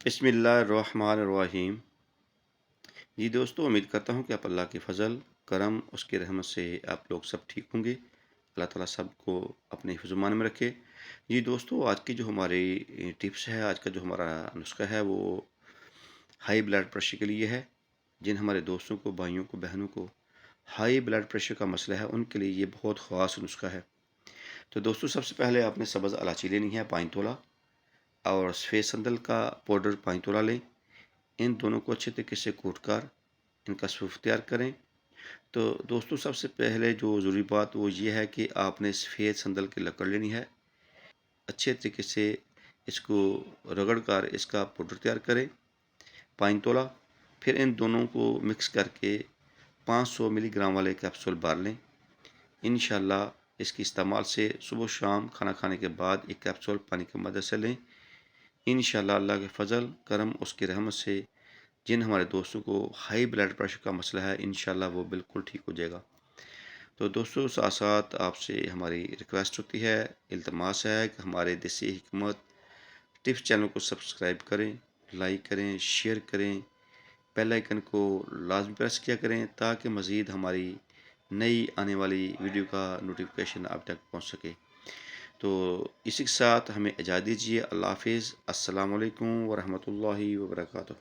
بسم اللہ الرحمن الرحیم۔ جی دوستو، امید کرتا ہوں کہ آپ اللہ کے فضل کرم اس کی رحمت سے آپ لوگ سب ٹھیک ہوں گے۔ اللہ تعالیٰ سب کو اپنے حفظ و امان میں رکھے۔ جی دوستو، آج کی جو ہماری ٹپس ہے، آج کا جو ہمارا نسخہ ہے وہ ہائی بلڈ پریشر کے لیے ہے۔ جن ہمارے دوستوں کو، بھائیوں کو، بہنوں کو ہائی بلڈ پریشر کا مسئلہ ہے، ان کے لیے یہ بہت خاص نسخہ ہے۔ تو دوستو، سب سے پہلے آپ نے سبز الائچی لینی ہے 5 تولہ، اور سفید سندل کا پاؤڈر 5 تولہ لیں۔ ان دونوں کو اچھے طریقے سے کوٹ کر ان کا سوپ تیار کریں۔ تو دوستو، سب سے پہلے جو ضروری بات وہ یہ ہے کہ آپ نے سفید سندل کی لکڑ لینی ہے۔ اچھے طریقے سے اس کو رگڑ کر اس کا پاؤڈر تیار کریں 5 تولہ۔ پھر ان دونوں کو مکس کر کے 500 ملی گرام والے کیپسول بھر لیں۔ انشاءاللہ اس کی استعمال سے صبح و شام کھانا کھانے کے بعد ایک کیپسول پانی کی مدد سے لیں۔ انشاءاللہ اللہ کے فضل کرم اس کی رحمت سے جن ہمارے دوستوں کو ہائی بلڈ پریشر کا مسئلہ ہے، انشاءاللہ وہ بالکل ٹھیک ہو جائے گا۔ تو دوستوں، ساتھ ساتھ آپ سے ہماری ریکویسٹ ہوتی ہے، التماس ہے کہ ہمارے دیسی حکمت ٹپس چینل کو سبسکرائب کریں، لائک کریں، شیئر کریں، بیل آئیکن کو لازمی پریس کیا کریں تاکہ مزید ہماری نئی آنے والی ویڈیو کا نوٹیفیکیشن آپ تک پہنچ سکے۔ تو اسی کے ساتھ ہمیں اجازت دیجیے۔ اللہ حافظ۔ السلام علیکم ورحمۃ اللہ وبرکاتہ۔